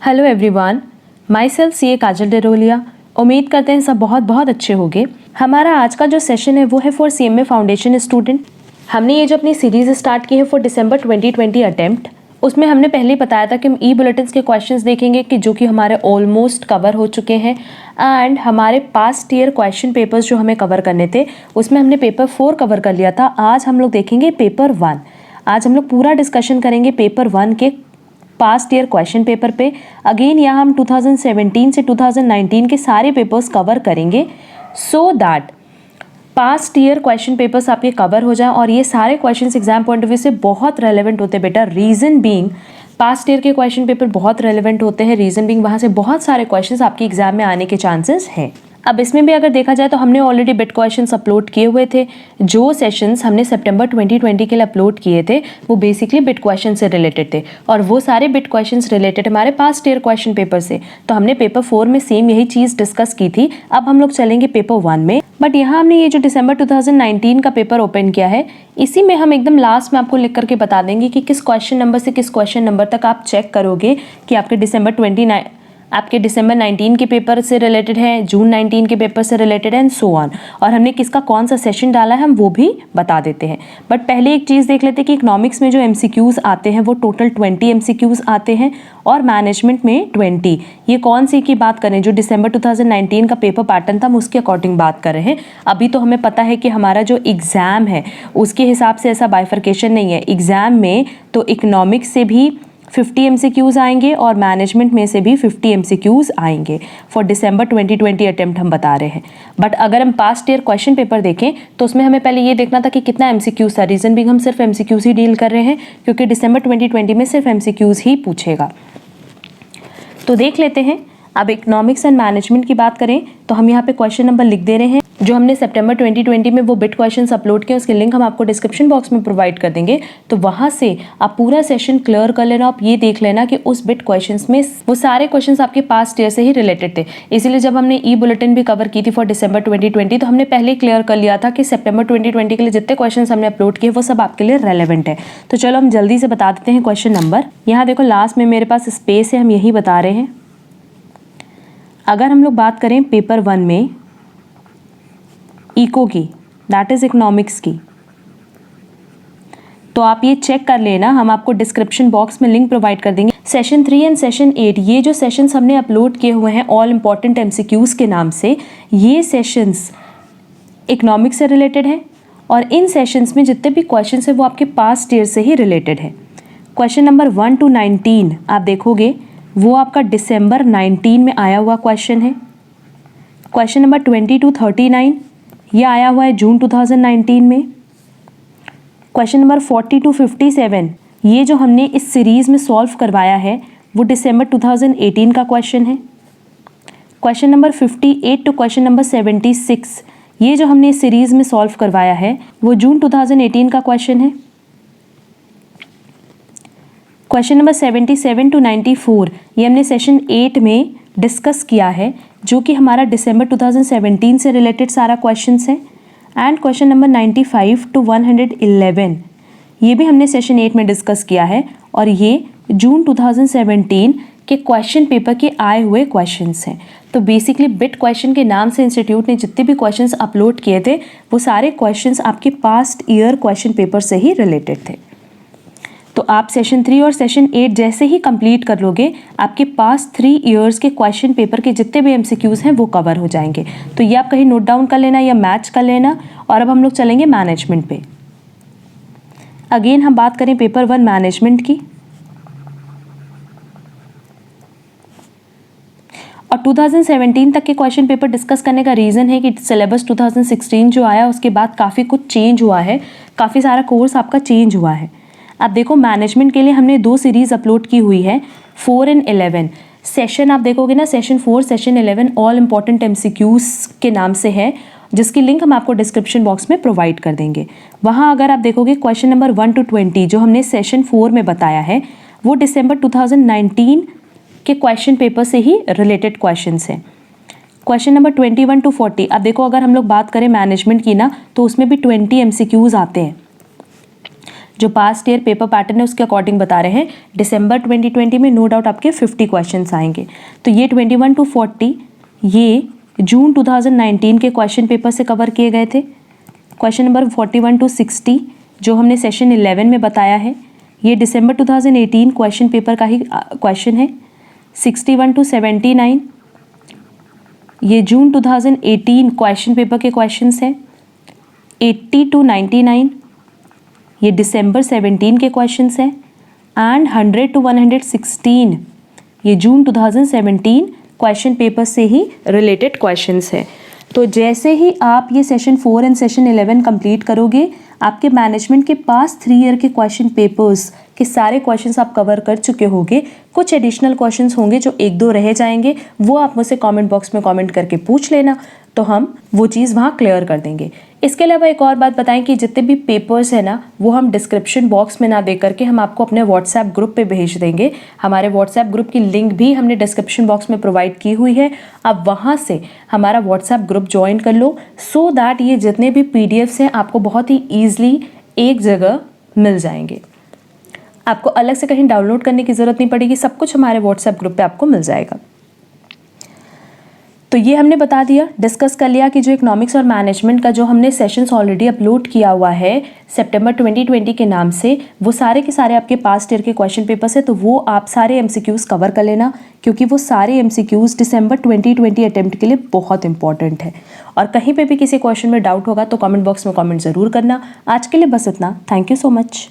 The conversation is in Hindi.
हेलो एवरीवन, माई सेल्फ सी ए काजल डेरोलिया। उम्मीद करते हैं सब बहुत बहुत अच्छे होंगे। हमारा आज का जो सेशन है वो है फॉर CMA फाउंडेशन स्टूडेंट। हमने ये जो अपनी सीरीज स्टार्ट की है फॉर दिसंबर 2020 अटेम्प्ट, उसमें हमने पहले बताया था कि हम ई बुलेटिन्स के क्वेश्चंस देखेंगे कि जो कि हमारे ऑलमोस्ट कवर हो चुके हैं। एंड हमारे पास्ट ईयर क्वेश्चन पेपर्स जो हमें कवर करने थे उसमें हमने पेपर 4 कवर कर लिया था। आज हम लोग देखेंगे पेपर 1। आज हम लोग पूरा डिस्कशन करेंगे पेपर 1 के पास्ट ईयर क्वेश्चन पेपर पे। अगेन यहाँ हम 2017 से 2019 के सारे पेपर्स कवर करेंगे so that past year question papers आपके कवर हो जाएं और ये सारे questions exam point of view से बहुत रेलेवेंट होते हैं बेटा। रीजन बीइंग पास्ट ईयर के क्वेश्चन पेपर बहुत रेलेवेंट होते हैं। रीजन बीइंग वहाँ से बहुत सारे क्वेश्चंस आपके एग्जाम में आने के चांसेस हैं। अब इसमें भी अगर देखा जाए तो हमने ऑलरेडी बिट क्वेश्चंस अपलोड किए हुए थे। जो सेशंस हमने सितंबर 2020 के लिए अपलोड किए थे वो बेसिकली बिट क्वेश्चन से रिलेटेड थे और वो सारे बिट क्वेश्चंस रिलेटेड हमारे पास्ट ईयर क्वेश्चन पेपर से। तो हमने पेपर 4 में सेम यही चीज़ डिस्कस की थी। अब हम लोग चलेंगे पेपर 1 में। बट यहाँ हमने ये जो दिसंबर 2019 का पेपर ओपन किया है इसी में हम एकदम लास्ट में आपको लिख करके बता देंगे कि किस क्वेश्चन नंबर से किस क्वेश्चन नंबर तक आप चेक करोगे कि आपके दिसंबर 19 के पेपर से रिलेटेड है, जून 19 के पेपर से रिलेटेड है एंड सो ऑन। और हमने किसका कौन सा सेशन डाला है हम वो भी बता देते हैं। बट पहले एक चीज़ देख लेते हैं कि इकोनॉमिक्स में जो MCQs आते हैं वो टोटल 20 MCQs आते हैं और मैनेजमेंट में 20। ये कौन सी की बात करें, जो दिसंबर 2019 का पेपर पैटर्न था हम उसके अकॉर्डिंग बात कर रहे हैं। अभी तो हमें पता है कि हमारा जो एग्ज़ाम है उसके हिसाब से ऐसा बाइफर्केशन नहीं है। एग्ज़ाम में तो इकोनॉमिक्स से भी 50 MCQs आएंगे और मैनेजमेंट में से भी 50 MCQs आएंगे फॉर दिसंबर 2020 अटेम्प्ट हम बता रहे हैं। बट अगर हम पास्ट ईयर क्वेश्चन पेपर देखें तो उसमें हमें पहले ये देखना था कि कितना MCQs था। रीज़न भी हम सिर्फ MCQs ही डील कर रहे हैं क्योंकि दिसंबर 2020 में सिर्फ MCQs ही पूछेगा। तो देख लेते हैं। अब इकोनॉमिक्स एंड मैनेजमेंट की बात करें तो हम यहाँ पे क्वेश्चन नंबर लिख दे रहे हैं। जो हमने सितंबर 2020 में वो बिट क्वेश्चंस अपलोड किए उसके लिंक हम आपको डिस्क्रिप्शन बॉक्स में प्रोवाइड कर देंगे। तो वहाँ से आप पूरा सेशन क्लियर कर लेना। आप ये देख लेना कि उस बिट क्वेश्चंस में वो सारे क्वेश्चंस आपके पास्ट ईयर से ही रिलेटेड थे। इसीलिए जब हमने ई बुलेटिन भी कवर की थी फॉर दिसंबर 2020 तो हमने पहले क्लियर कर लिया था कि सितंबर 2020 के लिए जितने क्वेश्चन हमने अपलोड किए वो सब आपके लिए रेलेवेंट है। तो चलो हम जल्दी से बता देते हैं क्वेश्चन नंबर। यहाँ देखो लास्ट में मेरे पास स्पेस है, हम यही बता रहे हैं। अगर हम लोग बात करें पेपर 1 में इको की, दैट इज इकोनॉमिक्स की, तो आप ये चेक कर लेना। हम आपको डिस्क्रिप्शन बॉक्स में लिंक प्रोवाइड कर देंगे। सेशन 3 एंड सेशन 8 ये जो सेशंस हमने अपलोड किए हुए हैं ऑल इंपॉर्टेंट MCQs के नाम से, ये सेशंस इकोनॉमिक्स से रिलेटेड हैं और इन सेशंस में जितने भी क्वेश्चंस हैं वो आपके पास्ट ईयर से ही रिलेटेड है। क्वेश्चन नंबर 1 to 19 आप देखोगे वो आपका दिसंबर 19 में आया हुआ क्वेश्चन है। क्वेश्चन नंबर 20 to 39 ये आया हुआ है जून 2019 में। क्वेश्चन नंबर 40 to 57 ये जो हमने इस सीरीज में सॉल्व करवाया है वो दिसंबर 2018 का क्वेश्चन है। Question number 58 to question number 76 ये जो हमने इस सीरीज में सॉल्व करवाया है वो जून 2018 का क्वेश्चन है। क्वेश्चन नंबर 77 टू 94 ये हमने सेशन 8 में डिस्कस किया है जो कि हमारा दिसंबर 2017 से रिलेटेड सारा क्वेश्चंस है। एंड क्वेश्चन नंबर 95 टू 111 ये भी हमने सेशन 8 में डिस्कस किया है और ये जून 2017 के क्वेश्चन पेपर के आए हुए क्वेश्चंस हैं। तो बेसिकली बिट क्वेश्चन के नाम से इंस्टीट्यूट ने जितने भी क्वेश्चंस अपलोड किए थे वो सारे क्वेश्चंस आपके पास्ट ईयर क्वेश्चन पेपर से ही रिलेटेड थे। तो आप सेशन 3 और सेशन 8 जैसे ही कंप्लीट कर लोगे आपके पास 3 इयर्स के क्वेश्चन पेपर के जितने भी MCQs हैं वो कवर हो जाएंगे। तो ये आप कहीं नोट डाउन कर लेना या मैच कर लेना। और अब हम लोग चलेंगे मैनेजमेंट पे। अगेन हम बात करें पेपर 1 मैनेजमेंट की और 2017 तक के क्वेश्चन पेपर डिस्कस करने का रीज़न है कि सिलेबस 2016 जो आया उसके बाद काफ़ी कुछ चेंज हुआ है, काफ़ी सारा कोर्स आपका चेंज हुआ है। अब देखो मैनेजमेंट के लिए हमने 2 सीरीज़ अपलोड की हुई है 4 and 11। सेशन आप देखोगे ना, session 4 session 11 all important MCQs के नाम से है जिसकी लिंक हम आपको डिस्क्रिप्शन बॉक्स में प्रोवाइड कर देंगे। वहाँ अगर आप देखोगे क्वेश्चन नंबर 1 to 20 जो हमने सेशन 4 में बताया है वो दिसंबर 2019 के क्वेश्चन पेपर से ही रिलेटेड क्वेश्चंस हैं। क्वेश्चन नंबर 21 to 40 अब देखो अगर हम लोग बात करें मैनेजमेंट की ना तो उसमें भी 20 MCQs आते हैं जो पास्ट ईयर पेपर पैटर्न है उसके अकॉर्डिंग बता रहे हैं। दिसंबर 2020 में नो डाउट आपके 50 क्वेश्चंस आएंगे। तो ये 21 to 40 ये जून 2019 के क्वेश्चन पेपर से कवर किए गए थे। क्वेश्चन नंबर 41 to 60 जो हमने सेशन 11 में बताया है, ये दिसंबर 2018 क्वेश्चन पेपर का ही क्वेश्चन है। 61 to 79 ये जून 2018 क्वेश्चन पेपर के क्वेश्चंस हैं। 80 to 99 ये दिसंबर 17 के क्वेश्चंस हैं। एंड 100 to 116 ये जून 2017 क्वेश्चन पेपर से ही रिलेटेड क्वेश्चंस हैं। तो जैसे ही आप ये सेशन 4 एंड सेशन 11 कंप्लीट करोगे, आपके मैनेजमेंट के पास 3 ईयर के क्वेश्चन पेपर्स के सारे क्वेश्चंस आप कवर कर चुके होंगे। कुछ एडिशनल क्वेश्चंस होंगे जो 1-2 रह जाएंगे, वो आप मुझसे कमेंट बॉक्स में कमेंट करके पूछ लेना, तो हम वो चीज़ वहाँ क्लियर कर देंगे। इसके अलावा एक और बात बताएं कि जितने भी पेपर्स हैं ना, वो हम डिस्क्रिप्शन बॉक्स में ना दे करके हम आपको अपने व्हाट्सएप ग्रुप पे भेज देंगे। हमारे व्हाट्सएप ग्रुप की लिंक भी हमने डिस्क्रिप्शन बॉक्स में प्रोवाइड की हुई है। आप वहाँ से हमारा व्हाट्सएप ग्रुप ज्वाइन कर लो, सो दैट ये जितने भी पीडीएफ्स हैं आपको बहुत ही ईजिली एक जगह मिल जाएंगे। आपको अलग से कहीं डाउनलोड करने की ज़रूरत नहीं पड़ेगी, सब कुछ हमारे व्हाट्सएप ग्रुप पे आपको मिल जाएगा। तो ये हमने बता दिया, डिस्कस कर लिया कि जो इकोनॉमिक्स और मैनेजमेंट का जो हमने सेशंस ऑलरेडी अपलोड किया हुआ है सितंबर 2020 के नाम से, वो सारे के सारे आपके पास्ट ईयर के क्वेश्चन पेपर्स है। तो वो आप सारे एमसीक्यूज़ कवर कर लेना, क्योंकि वो सारे एमसीक्यूज़ दिसंबर 2020 अटेम्प्ट के लिए बहुत इंपॉर्टेंट है। और कहीं पे भी किसी क्वेश्चन में डाउट होगा तो कमेंट बॉक्स में कमेंट ज़रूर करना। आज के लिए बस इतना। Thank you so much.